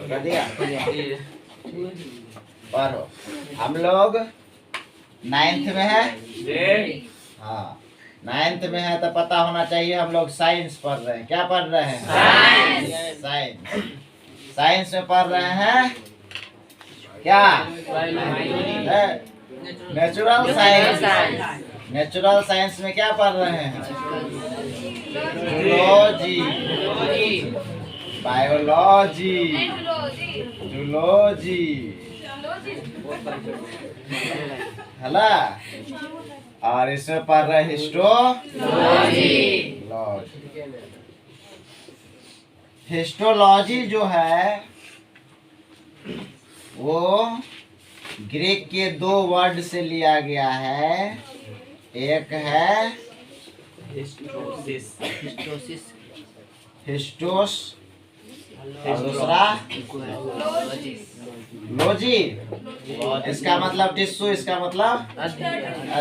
कर दिया? पढ़ो। हम लोग 9th में है। हाँ, 9th में है तो पता होना चाहिए हम लोग साइंस पढ़ रहे हैं। क्या पढ़ रहे हैं? साइंस। साइंस में पढ़ रहे हैं क्या? Natural science. नेचुरल साइंस में क्या पढ़ रहे हैं? जूलॉजी, बायोलॉजी, जूलॉजी, है ना? और इसमें पढ़ रहे हिस्टोलॉजी। हिस्टोलॉजी जो है वो ग्रीक के 2 वर्ड से लिया गया है। एक है हिस्टोस और दूसरा लॉजी। इसका मतलब टिश्यू, इसका मतलब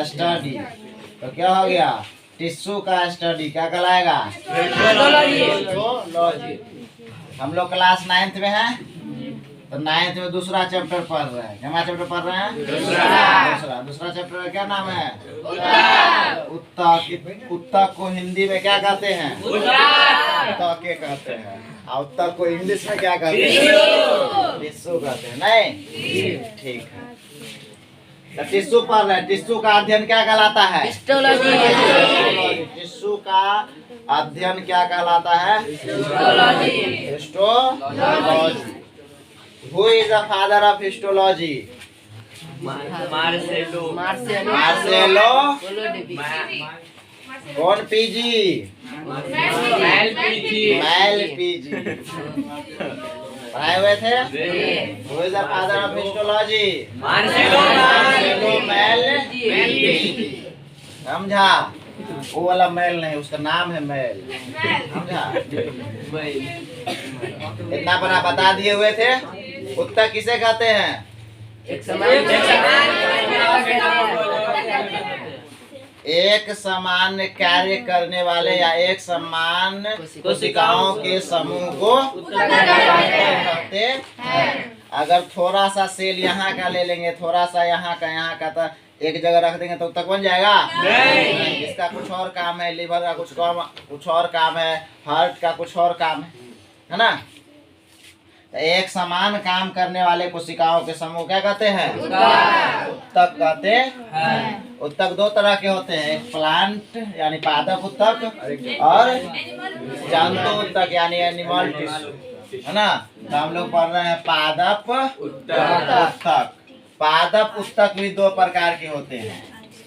स्टडी। तो क्या हो गया? टिश्यू का स्टडी क्या कहलाएगा? हिस्टोलॉजी। हम लोग क्लास 9th में हैं तो 9th में दूसरा चैप्टर पढ़ रहे हैं। क्या चैप्टर पढ़ रहे हैं? दूसरा चैप्टर का क्या नाम है? उत्तक। उत्तक को हिंदी में क्या कहते हैं? उत्तके कहते हैं। और उत्तक को इंग्लिश में क्या कहते हैं? टिश्यू कहते हैं। नहीं, ठीक है। तो टिश्यू पढ़ रहे हैं। टिश्यू का अध्ययन क्या कहलाता है? हिस्टोलॉजी। टिश्यू का अध्ययन क्या कहलाता है? Histology. Who is the father of histology? Marcello. कौन पीजी? Malpighi. पढ़ाए हुए थे? Who is the father of histology? Marcello Malpighi. समझा? वो वाला मैल नहीं, उसका नाम है मैल। समझा? इतना बड़ा बता दिए हुए थे। उत्तर किसे कहते हैं? एक समान कार्य करने वाले या एक समान कोशिकाओं के समूह को कहते हैं। अगर थोड़ा सा सेल यहाँ का ले लेंगे, थोड़ा सा यहाँ का तो एक जगह रख देंगे तो तक बन जाएगा? नहीं। इसका कुछ और काम है, लीवर का कुछ और काम है, हार्ट का कुछ और काम है ना? तो एक समान काम करने वाले कोशिकाओं के समूह क्या कहते हैं? उत्तक कहते हैं। उत्तक 2 तरह के होते हैं, एक प्लांट यानी पादप उत्तक और जंतु उत्तक यानी एनिमल टिश्यू, है ना? तो हम लोग पढ़ रहे हैं पादप उत्तक। पादप उत्तक भी 2 प्रकार के होते हैं।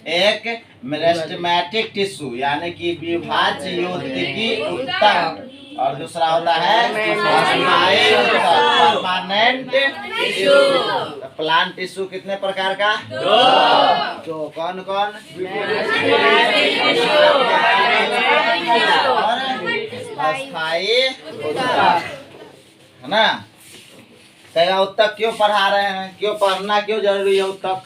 एक मेरिस्टेमेटिक टिश्यू यानी कि विभाज्य योतिकी उत्तक और दूसरा होता है परमानेंट टिश्यू। प्लांट टिश्यू कितने प्रकार का? 2। कौन कौन? अस्थायी उत्तक, है ना? तो उत्तक क्यों पढ़ा रहे हैं? क्यों पढ़ना क्यों जरूरी है उत्तक?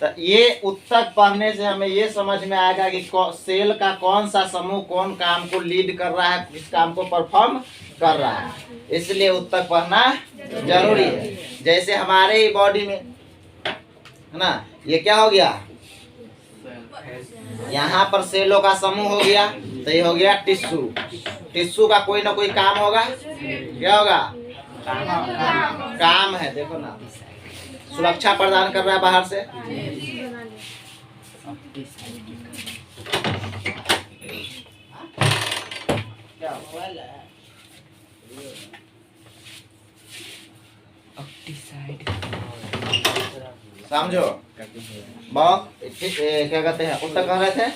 तो ये उत्तक पढ़ने से हमें ये समझ में आएगा कि सेल का कौन सा समूह कौन काम को लीड कर रहा है, किस काम को परफॉर्म कर रहा है। इसलिए उत्तक पढ़ना जरूरी है। जैसे हमारे ही बॉडी में, है ना, ये क्या हो गया? यहाँ पर सेलों का समूह हो गया तो ये हो गया टिश्यू। टिश्यू का कोई ना कोई काम होगा। क्या होगा? काम है। देखो ना, सुरक्षा प्रदान कर रहा है बाहर से। समझो बहुत क्या कहते हैं? उत्तक कह रहे थे।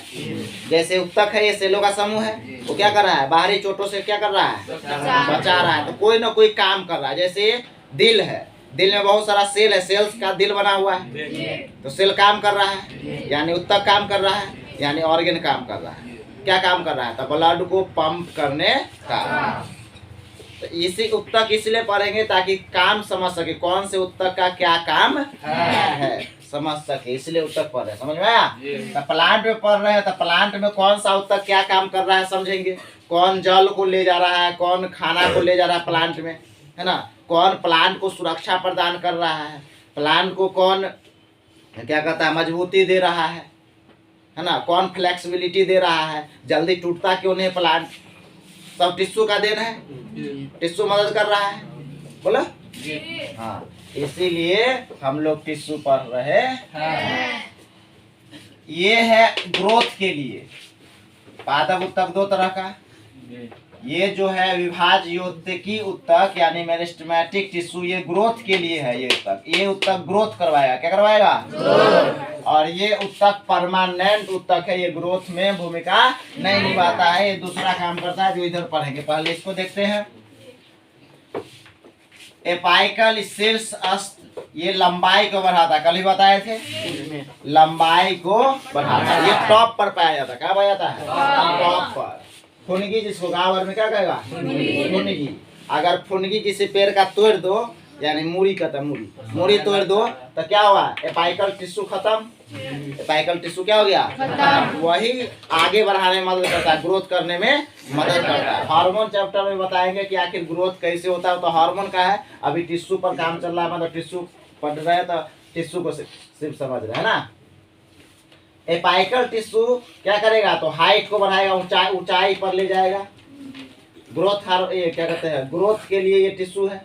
जैसे उत्तक है, ये सेलों का समूह है, वो क्या कर रहा है? बाहरी चोटों से क्या कर रहा है? बचा रहा है। तो कोई ना कोई काम कर रहा है। जैसे दिल है, दिल में बहुत सारा सेल है, सेल्स का दिल बना हुआ है, तो सेल काम कर रहा है यानी उत्तक काम कर रहा है, यानी ऑर्गन काम कर रहा है। क्या काम कर रहा है? तो ब्लड को पंप करने का। तो इसी उत्तक इसलिए पढ़ेंगे ताकि काम समझ सके, कौन से उत्तक का क्या काम है समझ सके, इसलिए उत्तक पढ़ रहे हैं। समझ में आया? तो प्लांट में पढ़ रहे हैं तो प्लांट में कौन सा उत्तक क्या काम कर रहा है समझेंगे। कौन जल को ले जा रहा है, कौन खाना को ले जा रहा है प्लांट में, है ना? कौन प्लांट को सुरक्षा प्रदान कर रहा है, प्लांट को कौन क्या कहता है मजबूती दे रहा है ना, कौन फ्लेक्सिबिलिटी दे रहा है, जल्दी टूटता क्यों नहीं प्लांट, सब टिश्यू का देन है, टिश्यू मदद कर रहा है, बोला हाँ। इसीलिए हम लोग टिश्यू पढ़ रहे हैं। ये है ग्रोथ के लिए, पादप उत्तक दो तरह का, ये जो है विभाज्य उत्तकी उत्तक यानी मेरिस्टेमेटिक टिश्यू, ये ग्रोथ के लिए है। ये उत्तक ग्रोथ करवाएगा, क्या करवाएगा, ग्रोथ। और ये उत्तक परमानेंट उत्तक है, ये ग्रोथ में भूमिका नहीं निभाता है, ये दूसरा काम करता है जो इधर पढ़ेंगे। पहले इसको देखते हैं। एपाइकल शीर्ष अस्त, ये लंबाई को बढ़ाता, कल ही बताए थे, लंबाई को बढ़ाता, ये टॉप पर पाया जाता है। क्या पाया जाता है, टॉप पर। फुनगी, जिसको गाँव भर में क्या कहेगा, फुनगी। अगर फुनगी किसी पेड़ का तोड़ दो, यानी मूड़ी कहता है, मूड़ी तोड़ दो तो क्या हुआ, एपाइकल टिश्यू खत्म, एपाइकल टिश्यू क्या हो गया खत्म। वही आगे बढ़ाने में मदद करता है, ग्रोथ करने में मदद करता है। हार्मोन चैप्टर में बताएंगे कि आखिर ग्रोथ कैसे होता है, तो हार्मोन का है। अभी टिश्यू पर काम चल रहा है, मतलब टिश्यू पढ़ रहे हैं तो टिश्यू को सिर्फ समझ रहे हैं ना। एपाइकल टिश्यू क्या करेगा, तो हाइट को बढ़ाएगा, ऊंचाई पर ले जाएगा, ग्रोथ ये क्या कहते हैं, ग्रोथ के लिए ये टिश्यू है।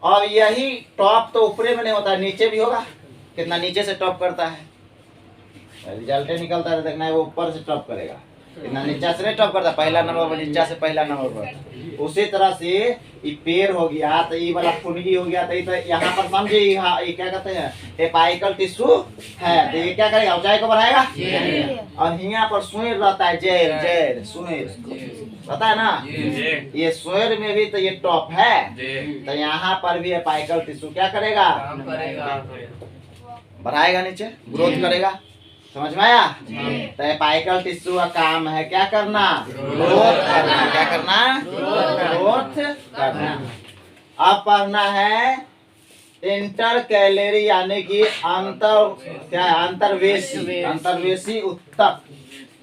और यही टॉप तो ऊपरे में नहीं होता, नीचे भी होगा। कितना नीचे से टॉप करता है, रिजल्ट निकलता है, देखना है वो ऊपर से टॉप करेगा, कितना नीचा से नहीं टॉप करता, पहला नंबर पर, नीचा से पहला नंबर पर। उसी तरह से ये पेड़ हो गया, तो ये वाला फुनगी हो गया, तो यहाँ पर समझे ये क्या कहते हैं, एपाइकल टिश्यू है, तो ये क्या करेगा, ऊंचाई को बढ़ाएगा। और यहाँ पर सुएर रहता है, जेर सुएर पता है ना, ये सुएर में भी तो ये टॉप है, तो यहाँ पर भी एपाइकल टिश्यू क्या करेगा, बढ़ाएगा, नीचे ग्रोथ करेगा। समझ में आया। तो एपाइकल टिश्यू का काम है क्या करना, ग्रोथ करना। क्या करना, ग्रोथ करना। अब पढ़ना है इंटर कैलोरी यानी कि क्या है, अंतर्वेशी उत्तक।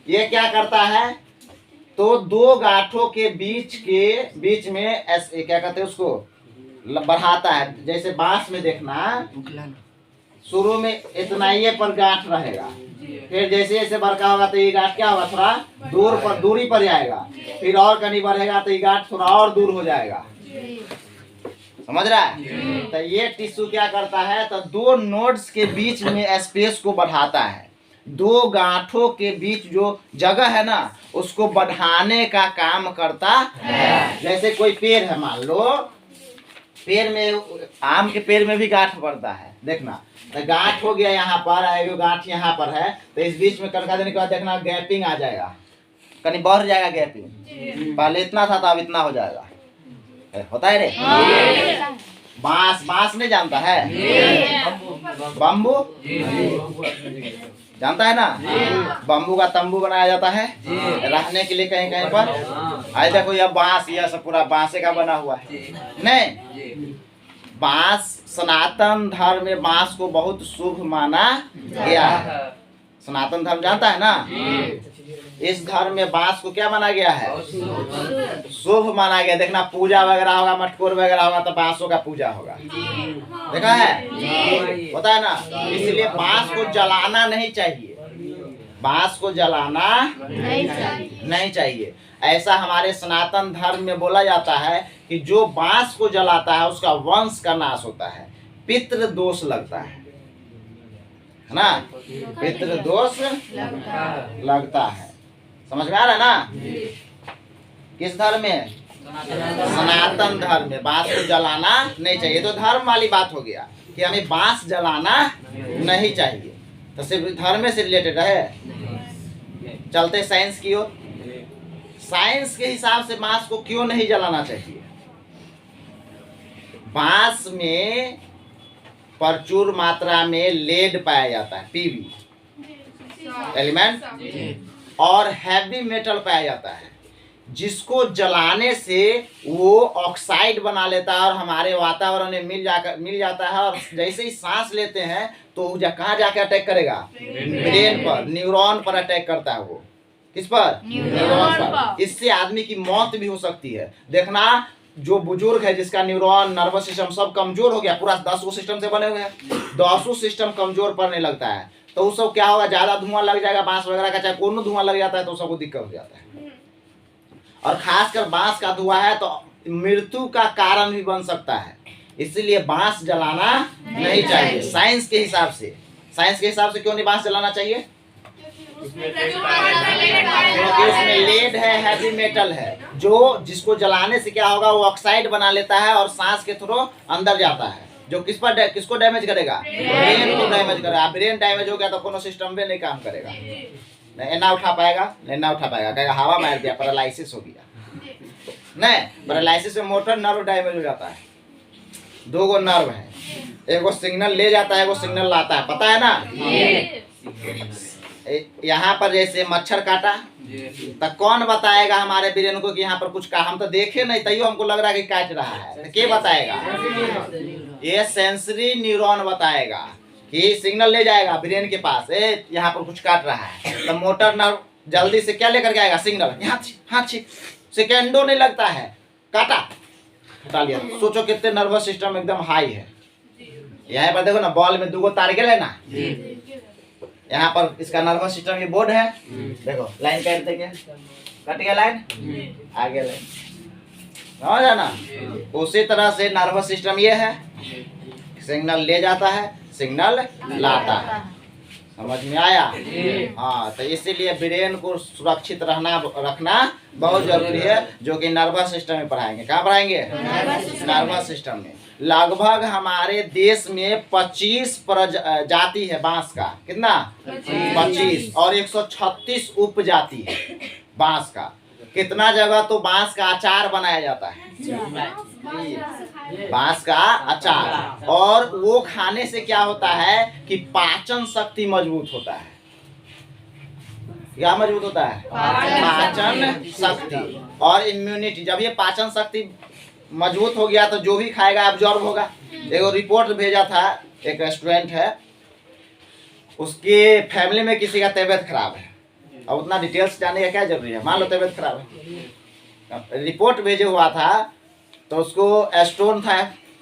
ये क्या करता है, तो दो गांठों के बीच में ऐसे क्या कहते हैं उसको बढ़ाता है। जैसे बांस में देखना, शुरू में इतना ये पर गांठ रहेगा, फिर जैसे जैसे बड़का होगा तो ये गांठ क्या होगा, थोड़ा दूरी पर जाएगा, फिर और कहीं बढ़ेगा तो ये गांठ थोड़ा और दूर हो जाएगा। समझ रहा है। तो ये टिश्यू क्या करता है, तो दो नोड्स के बीच में स्पेस को बढ़ाता है, दो गांठों के बीच जो जगह है ना उसको बढ़ाने का काम करता है। जैसे कोई पेड़ है, मान लो पेड़ में, आम के पेड़ में भी गांठ बढ़ता है, देखना, तो गांठ हो गया यहाँ पर, गांठ यहाँ पर है, तो इस बीच में कड़का देने के बाद देखना गैपिंग आ जाएगा, कहीं बढ़ जाएगा गैपिंग, पहले इतना था तो अब इतना हो जाएगा। होता है रे। बांस नहीं जानता है, बम्बू जानता है ना, बम्बू का तंबू बनाया जाता है रखने के लिए कहीं कहीं पर। आज देखो यह बांस, यह सब पूरा बांसे का बना हुआ है। नहीं, बांस सनातन धर्म में बांस को बहुत शुभ माना गया है। सनातन धर्म जानता है ना, इस धर्म में बांस को क्या माना गया है, शुभ माना गया। देखना पूजा वगैरह होगा, मटकोर वगैरह होगा तो बांसों का पूजा होगा, देखा है, होता है ना। इसलिए बांस को जलाना नहीं चाहिए, बांस को जलाना नहीं चाहिए। ऐसा हमारे सनातन धर्म में बोला जाता है कि जो बांस को जलाता है उसका वंश का नाश होता है, पितृ दोष लगता है ना, पितृ दोष लगता है। समझ में आ रहा है ना। किस धर्म में, सनातन धर्म में बांस को जलाना नहीं चाहिए। तो धर्म वाली बात हो गया कि हमें बांस जलाना नहीं चाहिए, तो सिर्फ धर्म से रिलेटेड है। चलते साइंस की ओर। साइंस के हिसाब से बांस को क्यों नहीं जलाना चाहिए। बांस में प्रचुर मात्रा में लेड पाया जाता है, पीबी एलिमेंट, और हैवी मेटल पाया जाता है, जिसको जलाने से वो ऑक्साइड बना लेता है और हमारे वातावरण में मिल जाता है। और जैसे ही सांस लेते हैं तो कहाँ जाके अटैक करेगा, ब्रेन पर, न्यूरॉन पर अटैक करता है। वो किस पर, न्यूरॉन पर। इससे आदमी की मौत भी हो सकती है। देखना जो बुजुर्ग है जिसका न्यूरॉन नर्वस सिस्टम सब कमजोर हो गया, पूरा 10 सिस्टम से बने हुए हैं, 10 सिस्टम कमजोर पड़ने लगता है तो उस सब क्या होगा, ज्यादा धुआं लग जाएगा बांस वगैरह का, चाहे कोनो धुआं लग जाता है तो सबको दिक्कत हो जाता है। और खासकर बांस का धुआं है तो मृत्यु का कारण भी बन सकता है, इसीलिए बांस जलाना नहीं चाहिए। साइंस के हिसाब से क्यों नहीं बांस जलाना चाहिए? क्योंकि उसमें लेड है, हैवी मेटल है, जो जिसको जलाने से क्या होगा, वो ऑक्साइड बना लेता है और सांस के थ्रू अंदर जाता है, जो किसको डैमेज करेगा? ब्रेन को डैमेज करेगा। ब्रेन डैमेज हो गया तो कोनो सिस्टम भी नहीं काम करेगा, नहीं ना उठा पाएगा, कहेगा हवा मार दिया, पैरालिसिस हो गया। नहीं, पैरालिसिस में मोटर नर्व डैमेज हो जाता है, 2 गो नर्व है, एगो सिग्नल ले जाता है, एगो सिग्नल लाता है, पता है ना? यहाँ पर जैसे मच्छर काटा तो कौन बताएगा हमारे ब्रेन को कि यहाँ पर कुछ का, हम तो देखे नहीं तैयो हमको लग रहा है कि काट रहा है, तो क्या बताएगा? ये सेंसरी न्यूरॉन बताएगा कि सिग्नल ले जाएगा ब्रेन के पास, यहाँ पर कुछ काट रहा है, तो मोटर नर्व जल्दी से क्या लेकर के आएगा? सिग्नल। यहाँ सेकेंडो नहीं लगता है, काटा, हटा लिया। सोचो कितने नर्वस सिस्टम एकदम हाई है। यहाँ पर देखो ना, बॉल में 2 गो तार गए है ना, यहाँ पर इसका नर्वस सिस्टम ये बोर्ड है, देखो लाइन काट देंगे, कट गया लाइन, आगे लाइन, समझ ना? उसी तरह से नर्वस सिस्टम ये है, सिग्नल ले जाता है, सिग्नल लाता है, समझ में आया? हाँ, तो इसीलिए ब्रेन को सुरक्षित रखना बहुत जरूरी है, जो कि नर्वस सिस्टम में पढ़ाएंगे। कहाँ पढ़ाएंगे? नर्वस सिस्टम में। लगभग हमारे देश में 25 प्रजाति है बांस का, कितना? 25, और 136 उपजाति है बांस का। कितना जगह तो बांस का अचार बनाया जाता है, बांस का अचार, और वो खाने से क्या होता है कि पाचन शक्ति मजबूत होता है। क्या मजबूत होता है? पाचन शक्ति और इम्यूनिटी। जब ये पाचन शक्ति मजबूत हो गया तो जो भी खाएगा एब्जॉर्ब होगा। एक रिपोर्ट भेजा था, एक रेस्टोरेंट है, उसके फैमिली में किसी का तबीयत खराब है, अब उतना डिटेल्स जानने का क्या जरूरी है, मान लो तबीयत खराब है, रिपोर्ट भेजे हुआ था तो उसको स्टोन था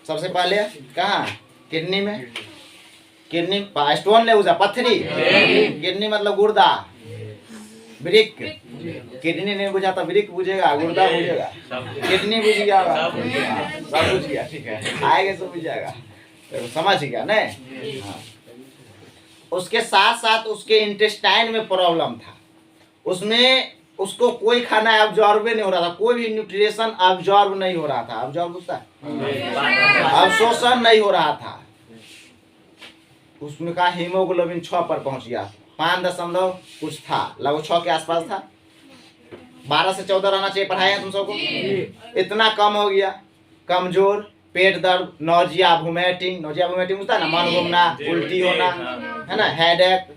सबसे पहले, कहाँ? किडनी में, किडनी स्टोन ले उसा, पत्थरी, किडनी मतलब गुर्दा, ब्रिक, किडनी नहीं बुझा तो ब्रिक बुझेगा, गुर्दा बुझेगा, किडनी बुझ गया, सब बुझ गया, ठीक है, आएगा सब बुझ जाएगा, तो समझ गया नहीं? हाँ। उसके साथ साथ उसके इंटेस्टाइन में प्रॉब्लम था, उसमें उसको कोई खाना एब्जॉर्ब नहीं हो रहा था, कोई भी न्यूट्रिशन एब्जॉर्ब नहीं हो रहा था, एब्जॉर्ब होता है, अवशोषण नहीं हो रहा था, उसमें का हीमोग्लोबिन 6 पर पहुंच गया, 5 कुछ था, लगभग 6 के आसपास था। 12 से 14 रहना चाहिए, पढ़ाया तुम सबको, इतना कम हो गया, कमजोर, पेट दर्द, नोजिया वोमिटिंग होता है ना, मन घूमना, उल्टी होना, है ना, हेडेक,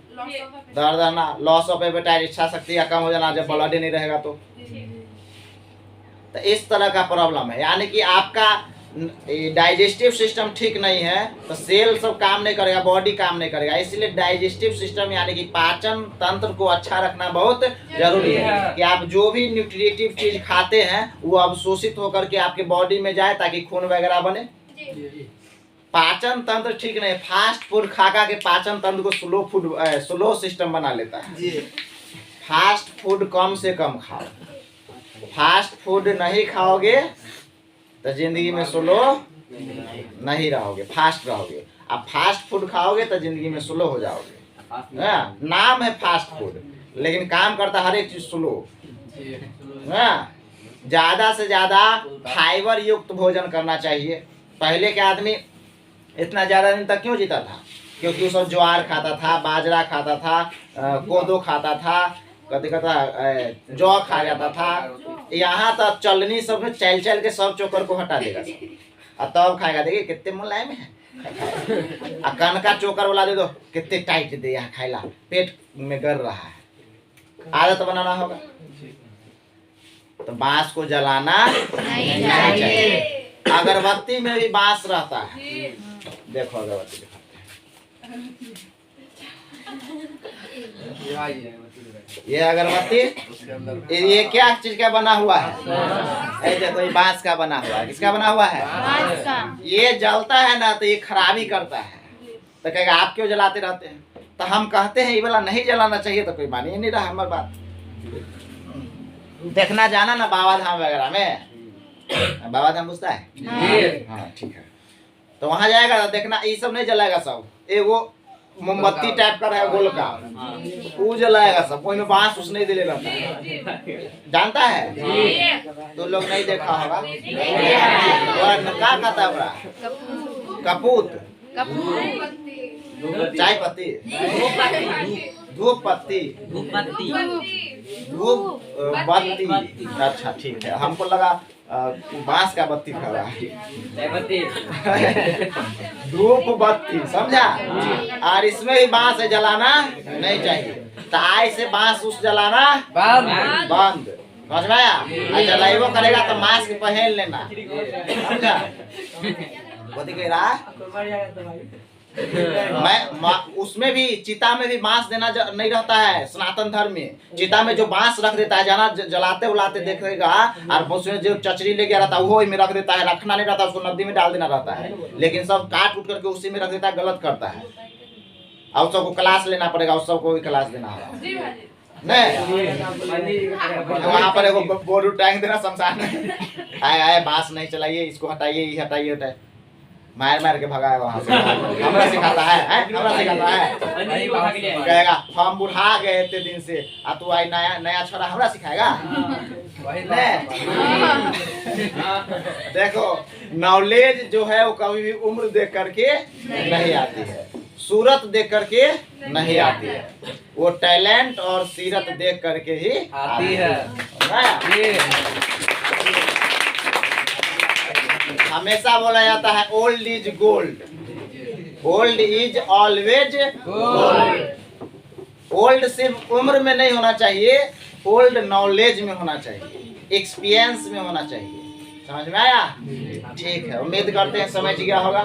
दर्द आना, लॉस ऑफ एपेटाइट, इच्छा शक्ति का कम हो जाना जब ब्लड ही नहीं रहेगा तो इस तरह का प्रॉब्लम है। यानी कि आपका डाइजेस्टिव सिस्टम ठीक नहीं है तो सेल सब काम नहीं करेगा, बॉडी काम नहीं करेगा। इसलिए डाइजेस्टिव सिस्टम यानी कि पाचन तंत्र को अच्छा रखना बहुत जरूरी है कि आप जो भी न्यूट्रिटिव चीज खाते हैं वो अवशोषित होकर के आपके बॉडी में जाए ताकि खून वगैरह बने। पाचन तंत्र ठीक नहीं, फास्ट फूड खा के पाचन तंत्र को स्लो सिस्टम बना लेता है। फास्ट फूड कम से कम खाओ, फास्ट फूड नहीं खाओगे तो जिंदगी में स्लो नहीं रहोगे, फास्ट रहोगे। अब फास्ट फूड खाओगे तो जिंदगी में स्लो हो जाओगे। नाम है फास्ट फूड लेकिन काम करता हर एक चीज स्लो। ज्यादा से ज्यादा फाइबर युक्त भोजन करना चाहिए। पहले के आदमी इतना ज्यादा दिन तक क्यों जीता था? क्योंकि वो सब ज्वार खाता था, बाजरा खाता था, कोदो खाता था, कभी कहता जौ खा जाता था। यहाँ तो चलनी सब में चल चल के सब चोकर को हटा देगा और तब खाएगा। देखिए कितने मुलायम है। कन का चोकर वाला दे दो, कितने टाइट दे, यहाँ खाएला, पेट में गर रहा है। आदत बनाना होगा। तो बांस को जलाना नहीं चाहिए। अगरबत्ती में भी बांस रहता है। देखो अगरबत्ती दिखाते हैं। ये अगरबत्ती, ये क्या चीज का बना हुआ है? ये देखो ये बांस का बना हुआ है। किसका बना हुआ है? ये जलता है ना तो ये खराबी करता है, तो कहेगा आप क्यों जलाते रहते हैं? तो हम कहते हैं ये वाला नहीं जलाना चाहिए, तो कोई मान ही नहीं रहा हमारी बात। देखना जाना ना बाबा धाम वगैरह में, बाबा धाम पूछता है हाँ ठीक है, तो वहां जाएगा तो देखना ये सब नहीं जलाएगा, सब एगो मोमबत्ती टाइप का है गोल का, वो जलाएगा सब, कोई में बांस उस नहीं दिले रहता है, जानता है? तो लोग नहीं देखा होगा। क्या कहता है बड़ा? कपूत, चाय पत्ती, धूप पत्ती, धूप बत्ती। अच्छा ठीक है, हमको लगा बांस का बत्ती खा रहा है। धूप बत्ती, समझा? और इसमें भी बांस जलाना नहीं चाहिए, तो आई से बांस उस जलाना बंद, समझ में आया? जलाइबो करेगा तो मास्क पहन लेना, समझा? कथी कह रहा है? मैं उसमें भी चिता में भी बांस देना नहीं रहता है सनातन धर्म में। चिता में जो बांस रख देता है, जाना जलाते उलाते देखेगा, और उसमें जो चचरी ले गया रहता है वो में रख देता है, रखना नहीं रहता, उसको नदी में डाल देना रहता है, लेकिन सब काट उठ करके उसी में रख देता है, गलत करता है। और सबको क्लास लेना पड़ेगा, उस सबको भी क्लास देना होगा नहीं। वहाँ पर एगो बोर्ड टांग देना शमशान में, आए बांस नहीं चलाइए, इसको हटाइए, ये हटाइए, हटाइए, मार मार के भगाएगा वहाँ से। हमरा सिखाता है, हमरा सिखाता है, कहेगा हम बुढ़ा गए इतने दिन से, आ तू आई नया नया छोरा हमरा सिखाएगा? देखो नॉलेज जो है वो कभी भी उम्र देख करके नहीं आती है, सूरत देख करके नहीं आती है, वो टैलेंट और सीरत देख करके ही आती है। हमेशा बोला जाता है old is gold, old is always gold. Old सिर्फ उम्र में नहीं होना चाहिए, ओल्ड नॉलेज में होना चाहिए, एक्सपीरियंस में होना चाहिए। समझ में आया? ठीक है, उम्मीद करते हैं समझ गया होगा।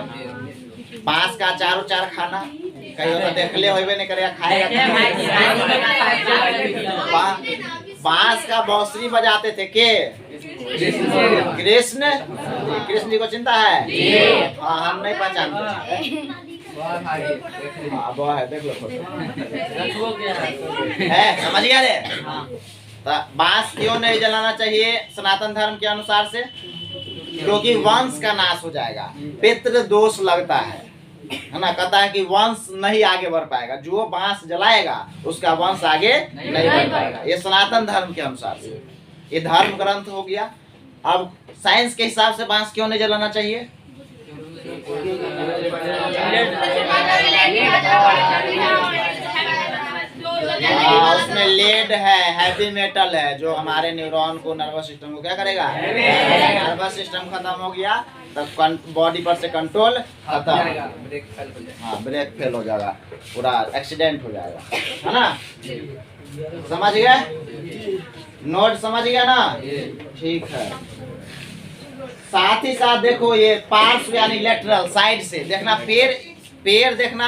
बांस का अचार उचार खाना कहीं तो देख ले होबे नहीं करेगा, खाएगा। बांस का बांसुरी बजाते थे के कृष्ण, कृष्ण जी को चिंता है? हाँ हम नहीं पहचानते, वो है देख लो है, समझ गया रे? तो बांस क्यों नहीं जलाना चाहिए सनातन धर्म के अनुसार से? क्योंकि वंश का नाश हो जाएगा, पितृ दोष लगता है ना, कहता है कि वंश नहीं आगे बढ़ पाएगा, जो बांस जलाएगा उसका वंश आगे नहीं बढ़ पाएगा। ये सनातन धर्म के अनुसार से ये धर्म ग्रंथ हो गया। अब साइंस के हिसाब से बांस क्यों नहीं जलाना चाहिए? उसमें लेड है, हैवी मेटल है, जो हमारे न्यूरॉन को, नर्वस सिस्टम को क्या करेगा? नर्वस सिस्टम खत्म हो गया तब बॉडी पर से कंट्रोल खत्म, हाँ ब्रेक फेल हो जाएगा, पूरा एक्सीडेंट हो जाएगा, है ना? समझ गए? नोट समझ गया ना? ठीक है। साथ ही साथ देखो ये पार्श्व यानी लेटरल साइड से देखना, पेड़ देखना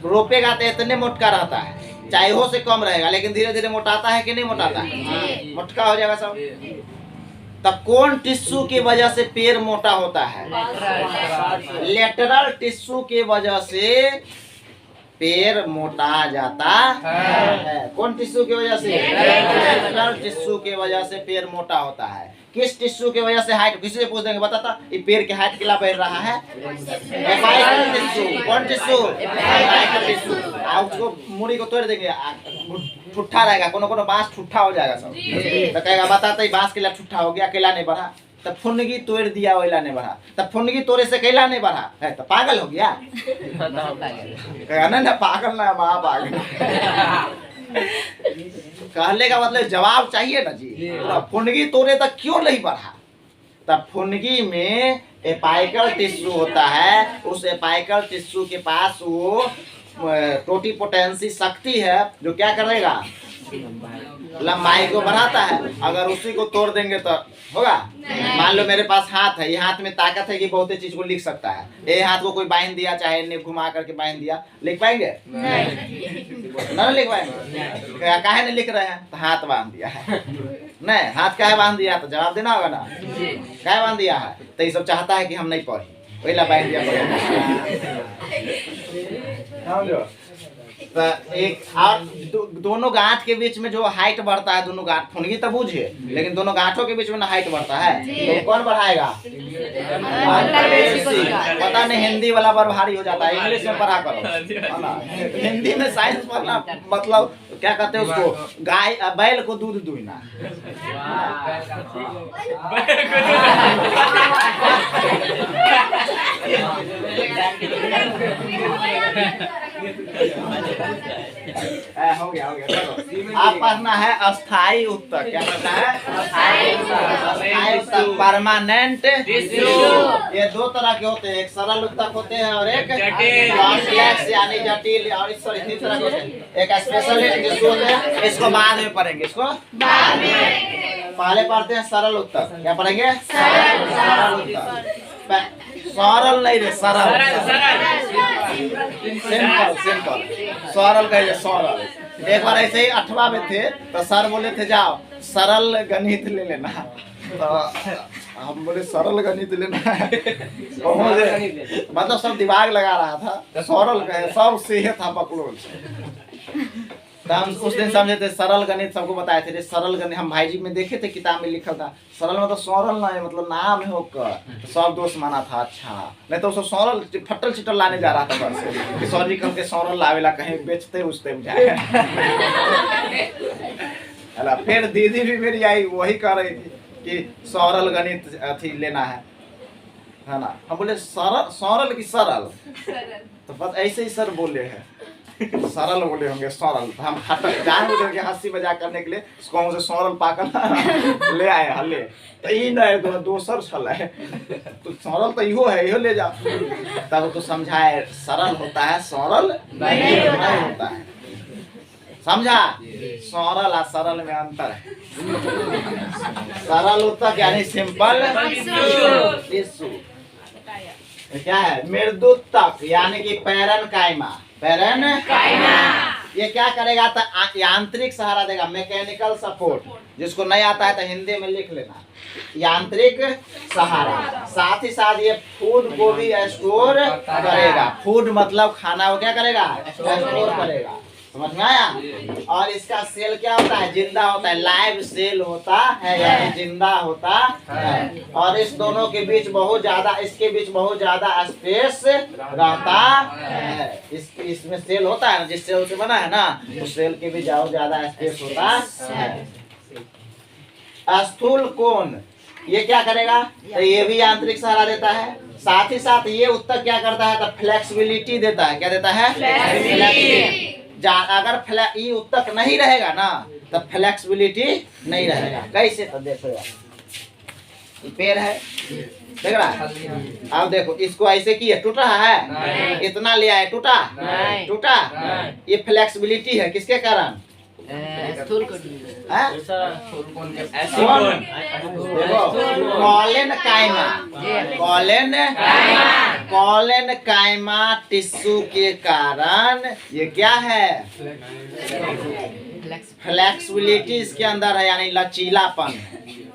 रोपेगा तो इतने मोटका रहता है, चाहे हो से कम रहेगा, लेकिन धीरे धीरे मोटाता है कि नहीं मोटाता है? मोटका हो जाएगा सब। तब कौन टिश्यू की वजह से पेड़ मोटा होता है? लेटरल टिश्यू की वजह से पेड़ मोटा जाता है। कौन टिश्यू की वजह से? लेटरल टिश्यू की वजह से पेड़ मोटा होता है। किस टिश्यू की वजह से हाइट? किसी से पूछ देंगे, बताता ये पेड़ की हाइट कितना बढ़ रहा है? Apical tissue. कौन टिश्यू? Apical tissue. उसको मुड़ी को तोड़ देंगे, ठुट्ठा रहेगा, कोनो कोनो बांस ठुट्ठा हो जाएगा सब, तो कहेगा बताता ही बांस केला ठुट्ठा हो गया, केला नहीं बढ़ा। तब फुनगी तोड़ दिया, ओला नहीं बढ़ा। तब फुनगी तोड़े से केला नहीं बढ़ा है तो पागल हो गया? कहेगा ना पागल ना, वहाँ पागल। कहने का मतलब जवाब चाहिए ना जी। फुनगी तोड़े तक क्यों नहीं बढ़ा? तब फुनगी में एपाइकल टिश्यू होता है, उस एपाइकल टिश्यू के पास वो टोटीपोटेंसी शक्ति है जो क्या करेगा? लंबाई को बढ़ाता है। अगर उसी को तोड़ देंगे तो होगा? मान लो मेरे पास हाथ है, ये हाथ में ताकत है कि बहुत चीज को लिख सकता है। ये हाथ को कोई बांध दिया, चाहे ने घुमा करके बांध दिया, लिख पाएंगे? नहीं लिख पाएंगे। काहे नहीं लिख रहे हैं? तो हाथ बांध दिया है। नहीं, हाथ काहे बांध दिया? तो जवाब देना होगा ना, काहे बांध दिया है? तो ये सब चाहता है कि हम नहीं पढ़ी, पहला बांध दिया। तो एक और दोनों गांठ के बीच में जो हाइट बढ़ता है, दोनों गांठ फुनगी तो बूझे, लेकिन दोनों गांठों के बीच में ना हाइट बढ़ता है, तो कौन बढ़ाएगा? पता नहीं, हिंदी वाला बार भारी हो जाता है, इंग्लिश में पढ़ा करो। हिंदी में साइंस पढ़ना मतलब क्या कहते हैं उसको, गाय बैल को दूध दूहना। हो गया चलो। आप पढ़ना है अस्थाई उत्तक। क्या पढ़ना है? अस्थाई उत्तक, परमानेंट टिश्यू। ये दो तरह के होते हैं, एक सरल उत्तक होते हैं और एक कॉम्प्लेक्स यानी जटिल, और इस तरह के होते हैं। एक स्पेशल टिश्यू होते हैं, इसको बाद में पढ़ेंगे, इसको बाद में। पहले पढ़ते हैं सरल उत्तक। क्या पढ़ेंगे? सरल उत्तक। सरल नहीं रे, सरल। सिंपल सिंपल, सरल कहिए, सरल। एक बार ऐसे ही 8वां में थे तो सर बोले थे जाओ सरल गणित ले लेना, तो हम बोले सरल गणित लेना है। तो मुझे मतलब सब दिमाग लगा रहा था, सरल कहे, सब सीहे था पकड़ो। तो हम उस दिन समझे थे सरल गणित, सबको बताए थे सरल गणित। हम भाई जी में देखे थे, किताब में लिखा था सरल मतलब सरल ना है, मतलब नाम है होकर, तो सब दोस्त माना था। अच्छा, नहीं तो सरल फटल चिटल लाने जा रहा था बस, कि सर जी कल के सरल लावेला कहीं बेचते उसते बुझाए। अला फिर दीदी भी मेरी आई, वही कह रही थी कि सरल गणित अथी लेना है ना। हम बोले सरल, सरल की सरल, तो बस ऐसे ही सर बोले हैं, सरल बोले होंगे, सरल। हम जान बुझे हंसी मजाक करने के लिए उसको हमसे सरल पाकर ले आए हल्ले, तो ई नहीं दोसर छल है, तो सरल तो इहो है, इहो ले जा। तब तो समझाए सरल होता है, सरल नहीं होता है। समझा? सरल और सरल में अंतर है। सरल होता यानी सिंपल टिश्यू। क्या है? मृदुत्तक यानी कि पैरन कायमा। पैरन कायमा ये क्या करेगा? तो यांत्रिक सहारा देगा, मैकेनिकल सपोर्ट। जिसको नहीं आता है तो हिंदी में लिख लेना, यांत्रिक सहारा। साथ ही साथ ये फूड को भी स्टोर करेगा। फूड मतलब खाना को क्या करेगा? स्टोर करेगा। समझ में आया? और इसका सेल क्या होता है? जिंदा होता है, लाइव सेल होता है, यानी जिंदा होता है। और इस दोनों के बीच बहुत ज्यादा, इसके बीच बहुत ज्यादा स्पेस रहता है। इसमें सेल होता है ना, जिस सेल से बना है ना, उस सेल के बीच बहुत ज्यादा स्पेस होता है। स्थूल कोण ये क्या करेगा? तो ये भी यांत्रिक सहारा देता है। साथ ही साथ ये उत्तक क्या करता है? तो फ्लेक्सिबिलिटी देता है। क्या देता है? फ्लेक्सिबिलिटी। अगर ये उत्तक नहीं रहेगा ना, तो फ्लेक्सिबिलिटी नहीं रहेगा। कैसे? तो देखो यार, ये पेड़ है, देख रहा है? अब देखो इसको ऐसे किए, टूटा है, इतना लिया है, टूटा टूटा। ये फ्लेक्सिबिलिटी है, किसके कारण? कॉलेन कायमा। कॉलेन कायमा टिश्यू के कारण ये क्या है? फ्लेक्सिबिलिटी इसके अंदर है, यानी लचीलापन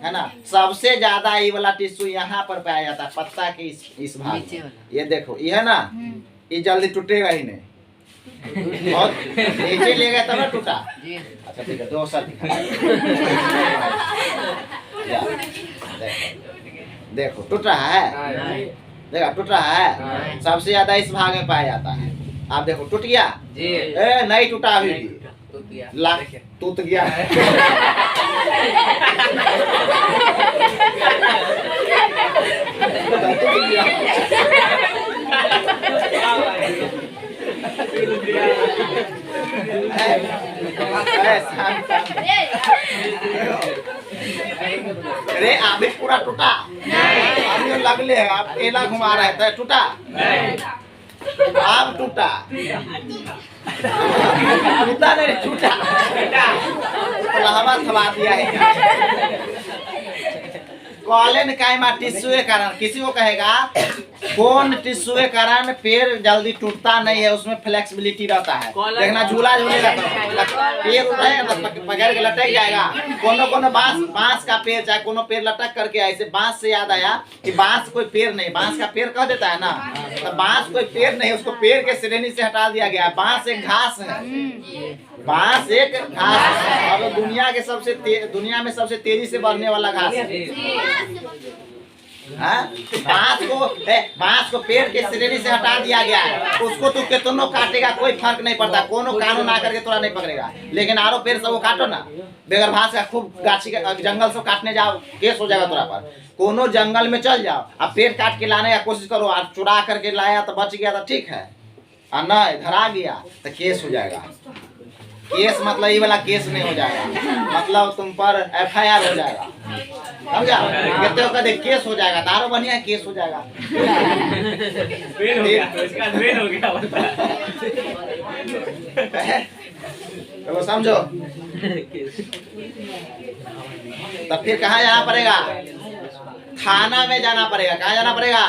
है ना। सबसे ज्यादा ये वाला टिश्यू यहाँ पर पाया जाता है, पत्ता के इस भाग। ये देखो, ये है ना, ये जल्दी टूटेगा ही नहीं। बहुत नीचे ले गया तब ना टूटा। अच्छा ठीक है, दो साल देखो टूट रहा है, देखा टूट रहा है। सबसे ज्यादा इस भाग में पाया जाता है। आप देखो टूट गया, नहीं टूटा अभी भी, टूट गया है। अरे अभी पूरा टूटा, अभी लगले है, आप केला घुमा रहे थे, टूटा अब टूटा, टूटा नहीं टूटा, हवा थमा दिया है। कॉलेन काइमा टिश्यू के कारण, किसी को कहेगा कौन टिश्यू के कारण पेड़ जल्दी टूटता नहीं है, उसमें फ्लेक्सिबिलिटी रहता है। देखना झूला झूलेगा तो पेड़ उठाएगा तो पकड़ के लटक जाएगा। कोनो बांस का पेड़, चाहे कोनो पेड़ लटक करके ऐसे, बांस से याद आया कि बांस कोई पेड़ नहीं, बांस का पेड़ कह देता है ना, तो बांस कोई पेड़ नहीं, उसको पेड़ के श्रेणी से हटा दिया गया। बांस एक घास है, बांस एक घास है, और दुनिया में सबसे तेजी से बढ़ने वाला घास है। बांस को पेड़ के श्रेणी से हटा दिया गया है, उसको तू कितनों काटेगा कोई फर्क नहीं पड़ता, कोनो कानून आकर के तोरा नहीं पकड़ेगा। लेकिन आरो पेड़ सब काटो ना, बेगर घास का खूब गाछी का जंगल से काटने जाओ, केस हो जाएगा तोरा पर। कोनो जंगल में चल जाओ, अब पेड़ काट के लाने का कोशिश करो, और चुरा करके लाया तो बच गया तो ठीक है, और नहीं धरा गया तो केस हो जाएगा। केस मतलब ये वाला केस नहीं हो जाएगा, मतलब तुम पर FIR हो जाएगा, समझा? कहते हो कदे केस हो जाएगा, दारू बढ़िया केस हो जाएगा। तो समझो, तब फिर कहाँ जाना पड़ेगा? थाना में जाना पड़ेगा। कहाँ जाना पड़ेगा?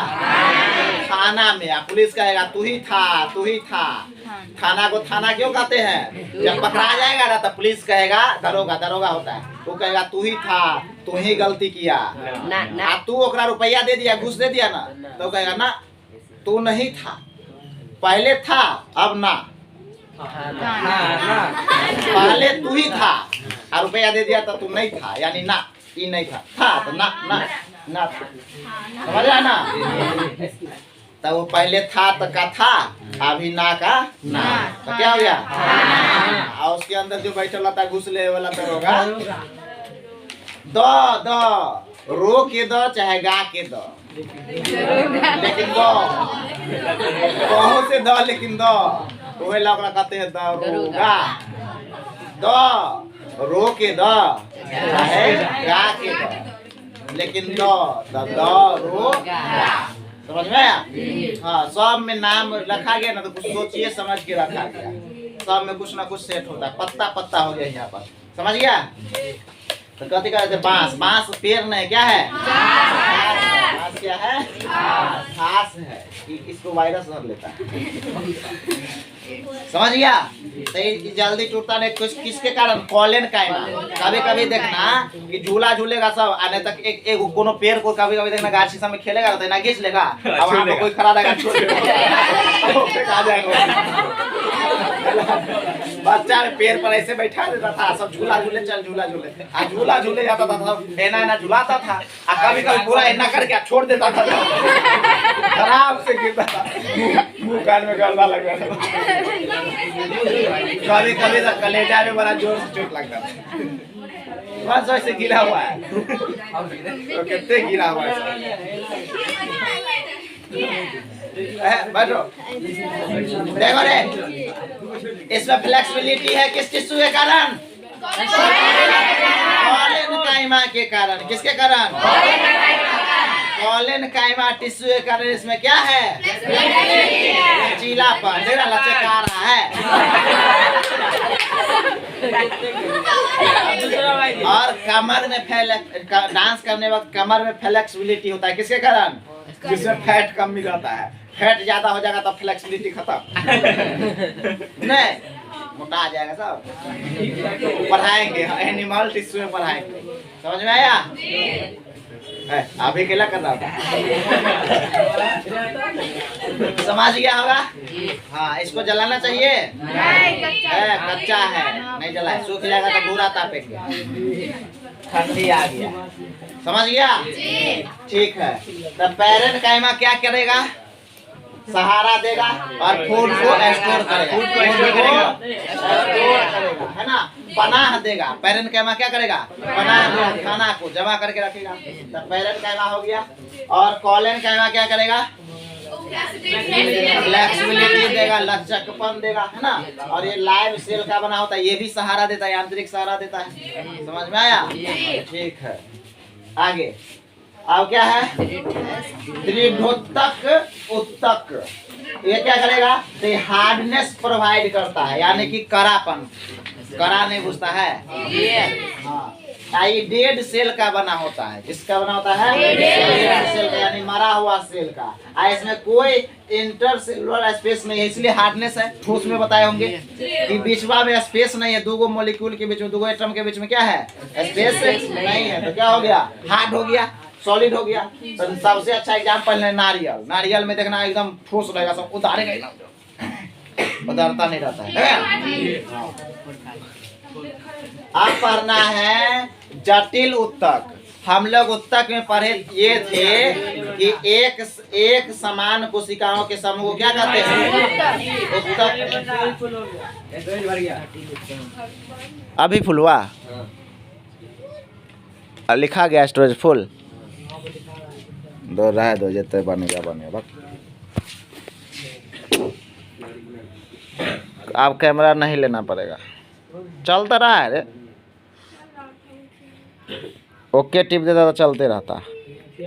थाना में। पुलिस कहेगा तू ही था। थाना को थाना क्यों कहते हैं? जब पकड़ा जाएगा ना तो पुलिस कहेगा, दरोगा होता है, वो कहेगा तू ही था, तू ही गलती किया ना। तू ओकरा रुपया दे दिया, घूस दे दिया ना, तो कहेगा ना तू नहीं था, पहले था अब ना, पहले तू ही था और रुपया दे दिया तो तू नहीं था, यानी ना, ये नहीं था तो ना समझ रहा ना? तो वो पहले था तो का था, अभी ना का ना, तो क्या हो गया? और उसके अंदर जो बैठा था घुस ले वाला दरोगा, दो रो के दो चाहे गा के दो, लेकिन दो बहुत से दो, लेकिन दो वही लोग कहते हैं दरोगा। दो रो के दो चाहे गा के दो, लेकिन दो रो गा। समझ में आया? हाँ, सब में नाम रखा गया ना तो कुछ सोचिए समझ के रखा गया, सब में कुछ ना कुछ सेट होता है, पत्ता हो गया यहाँ पर, समझ गया? तो कहते कहते बांस पेड़ नहीं, क्या है? घास क्या है? घास है, इसको वायरस धर लेता है, समझ गया? तो जल्दी टूटता नहीं, कुछ किसके कारण? कॉलेन काइमा। कभी देखना कि झूला झूलेगा सब आने तक, एक कोनो पेड़ को कभी देखना गाछी में खेलेगा तो ना घींच लेगा, अब वहाँ पे कोई खड़ा रहेगा, छोड़ बच्चा पेड़ पर ऐसे बैठा देता था, सब झूला झूले झूला झूले जाता था, एना झूलाता था, कभी पूरा एना करके छोड़ देता था, खराब से गिरता था, मुंह कान में गलना लग रहा था, कभी तो कलेजा में बड़ा जोर से चोट लगता था। बस ऐसे गिरा हुआ है, तो कितने गिरा हुआ है। बैठो, देखो रे, इसमें फ्लेक्सिबिलिटी है किस टिश्यू के कारण? कॉलेन काइमा के कारण। किसके कारण? कॉलेन काइमा टिश्यू के कारण इसमें क्या है? लचीलापन, देखना लचका रहा है। और कमर में डांस करने वक्त कमर में फ्लेक्सिबिलिटी होता है, किसके कारण? जिसमें फैट कम मिल जाता है, फैट ज्यादा हो जाएगा तो फ्लेक्सिबिलिटी खत्म, नहीं मोटा आ जाएगा सब। पढ़ाएंगे एनिमल टिश्यू में पढ़ाएंगे, समझ में आया? अभी अकेला कर रहा था, समझ गया होगा? हाँ, इसको जलाना चाहिए? कच्चा है, नहीं जलाए, सूख जाएगा तो बुरा तापेंगे, ठंडी आ गया, समझ गया? ठीक है। तो पैरेंट काइमा क्या करेगा? सहारा देगा और फूड को स्टोर करेगा, है ना? पनाह देगा। पैरेंट काइमा क्या करेगा? पनाह देगा, खाना को जमा करके रखेगा, तो पैरेंट काइमा हो गया। और कॉलेन काइमा क्या करेगा? फ्लेक्सिबिलिटी देगा, लचकपन देगा, है ना? और ये लाइव सेल का बना होता है, ये भी सहारा देता है, यांत्रिक सहारा देता है, समझ में आया? ठीक है, आगे अब क्या है दृढ़ोत्तक उत्तक। ये क्या करेगा, तो हार्डनेस प्रोवाइड करता है, यानी कि कड़ापन। कड़ा नहीं घुसता है। हाँ, ये डेड सेल का बना होता है। किसका बना होता है? डेड सेल का, यानी मरा हुआ सेल का। इसमें कोई इंटरसेलुलर स्पेस नहीं है, इसलिए हार्डनेस है। ठोस में बताए होंगे कि बीचवा में स्पेस नहीं है, दो मॉलिक्यूल के बीच में, दो एटम के बीच में क्या है, स्पेस नहीं है, तो क्या हो गया, हार्ड हो गया, सॉलिड हो गया। तो सबसे अच्छा एग्जाम्पल है नारियल। नारियल में देखना एकदम ठोस रहेगा, सब उतारेगा एकदम, उतारता नहीं रहता है। अब पढ़ना है जटिल उत्तक। हम लोग उत्तक में पढ़े ये थे कि एक समान कोशिकाओं के समूह को क्या कहते हैं, उत्तक। अभी फुल हुआ, लिखा गया स्टोरेज फुल, दो रह दो, जितने बनेगा। अब कैमरा नहीं लेना पड़ेगा, चलता रहा है रे। ओके टिप देता तो चलते रहता।